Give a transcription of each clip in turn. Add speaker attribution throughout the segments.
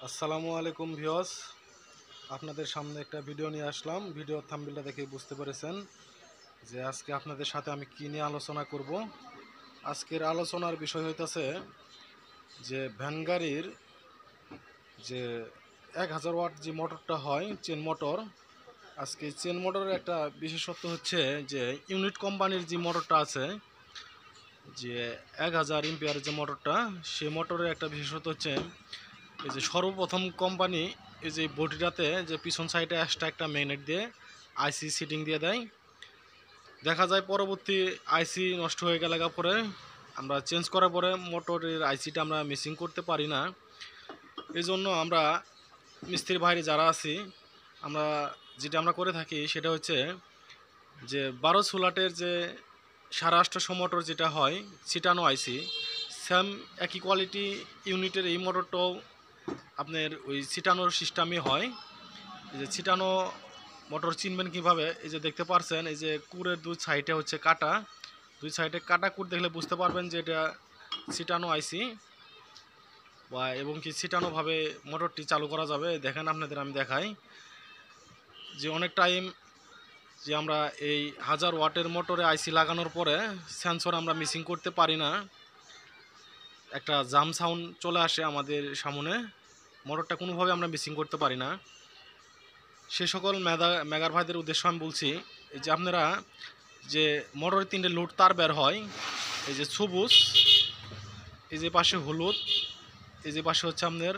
Speaker 1: আসসালামু আলাইকুম ভিউয়ার্স, আপনাদের সামনে একটা ভিডিও নিয়ে আসলাম। ভিডিওর থাম্বনেলটা দেখে বুঝতে পেরেছেন যে আজকে আপনাদের সাথে আমি কি নিয়ে আলোচনা করব। আজকের আলোচনার বিষয় হইতেছে যে ভ্যান গাড়ির যে 1000 ওয়াট যে মোটরটা হয় চেন মোটর। আজকে চেন মোটরের একটা বিশেষত্ব হচ্ছে যে ইউনিট কোম্পানির যে মোটরটা আছে, যে 1000 এম্পিয়ার যে মোটরটা, সে মোটরের একটা বিশেষত্ব হচ্ছে এই যে সর্বপ্রথম কোম্পানি এই যে বডিটাতে যে পিছন সাইডে এক্সট্রা একটা ম্যাগনেট দিয়ে আইসি সিটিং দিয়ে দেয়। দেখা যায় পরবর্তী আইসি নষ্ট হয়ে গেলে পরে আমরা চেঞ্জ করার পরে মোটরের আইসিটা আমরা মিসিং করতে পারি না। এই জন্য আমরা মিস্ত্রির বাইরে যারা আছি, আমরা যেটা আমরা করে থাকি সেটা হচ্ছে যে 12 সোলাটের যে 850 মোটর যেটা হয় ছিটানো আইসি, সেম একই কোয়ালিটি ইউনিটের এই মোটরটাও আপনার ওই ছিটানোর সিস্টেমই হয়। এই যে ছিটানো মোটর চিনবেন কিভাবে, এই যে দেখতে পারছেন এই যে কুরের দুই সাইডে হচ্ছে কাটা, দুই সাইডে কাটা কুর দেখলে বুঝতে পারবেন যে এটা ছিটানো আইসি বা এবং কি ছিটানোভাবে মোটরটি চালু করা যাবে। দেখেন আপনাদের আমি দেখাই যে অনেক টাইম যে আমরা এই 1000 ওয়াটের মোটরে আইসি লাগানোর পরে সেন্সর আমরা মিসিং করতে পারি না, একটা জাম সাউন্ড চলে আসে আমাদের সামনে, মোটরটা কোনোভাবে আমরা মিসিং করতে পারি না। সে সকল মেগার ভাইদের উদ্দেশ্য আমি বলছি এই যে আপনারা যে মোটরের 3টে লোড তার বের হয়, এই যে সবুজ, এই যে পাশে হলুদ, এই যে পাশে হচ্ছে আপনার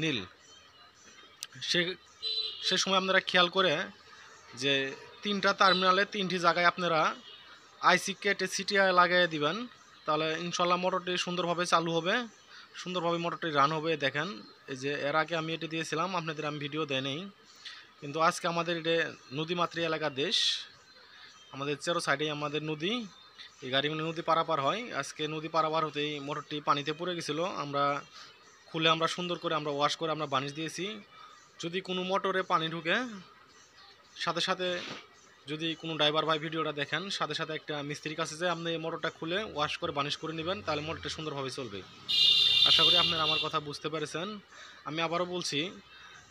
Speaker 1: নীল। সে সময় আপনারা খেয়াল করে যে 3টা টার্মিনালে 3টি জায়গায় আপনারা আইসি কেটে সিটিআই লাগিয়ে দিবেন, তাহলে ইনশাল্লাহ মোটরটি সুন্দরভাবে চালু হবে, সুন্দরভাবে মোটরটি রান হবে। দেখেন এই যে এর আগে আমি এটি দিয়েছিলাম, আপনাদের আমি ভিডিও দেই নেই, কিন্তু আজকে আমাদের এটা নদীমাতৃক এলাকার দেশ, আমাদের চারো সাইডেই আমাদের নদী, এই গাড়ি নদী পারাপার হয়। আজকে নদী পারাপার হতেই মোটরটি পানিতে পড়ে গেছিলো, আমরা খুলে আমরা সুন্দর করে আমরা ওয়াশ করে আমরা বানিশ দিয়েছি। যদি কোনো মোটরে পানি ঢুকে, সাথে সাথে যদি কোনো ড্রাইভার ভাই ভিডিওটা দেখেন, সাথে সাথে একটা মিস্ত্রির কাছে যে আপনি মোটরটা খুলে ওয়াশ করে বানিশ করে নেবেন, তাহলে মোটরটা সুন্দরভাবে চলবে। আশা করি আপনারা আমার কথা বুঝতে পেরেছেন। আমি আবারও বলছি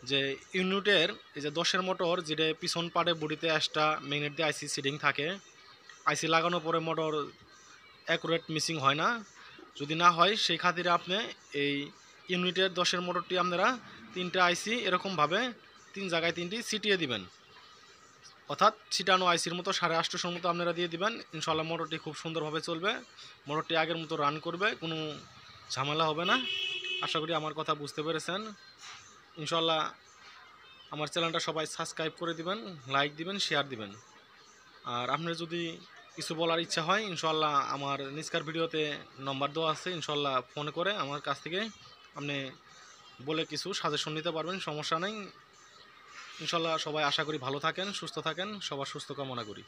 Speaker 1: যে ইউনিটের এই যে 10-এর মোটর, যেটা পিছন পাড়ে বডিতে এক্সট্রা ম্যাগনেট দিয়ে আইসি সিটিং থাকে, আইসি লাগানোর পরে মোটর অ্যাকুরেট মিসিং হয় না। যদি না হয় সেই খাতিরে আপনি এই ইউনিটের 10-এর মোটরটি আপনারা 3টে আইসি এরকমভাবে 3 জায়গায় 3টি ছিটিয়ে দিবেন, অর্থাৎ ছিটানো আইসির মতো 850 মতো আপনারা দিয়ে দিবেন। ইনশাল্লাহ মোটরটি খুব সুন্দরভাবে চলবে, মোটরটি আগের মতো রান করবে, কোনো ঝামেলা হবে না। আশা করি আমার কথা বুঝতে পেরেছেন। ইনশাল্লাহ আমার চ্যানেলটা সবাই সাবস্ক্রাইব করে দিবেন, লাইক দিবেন, শেয়ার দিবেন। আর আপনার যদি কিছু বলার ইচ্ছা হয়, ইনশাল্লাহ আমার নিচকার ভিডিওতে নম্বর দেওয়া আছে, ইনশাল্লাহ ফোন করে আমার কাছ থেকে আপনি বলে কিছু সাজেশন নিতে পারবেন, সমস্যা নেই। ইনশাল্লাহ সবাই আশা করি ভালো থাকেন, সুস্থ থাকেন, সবার সুস্থ কামনা করি।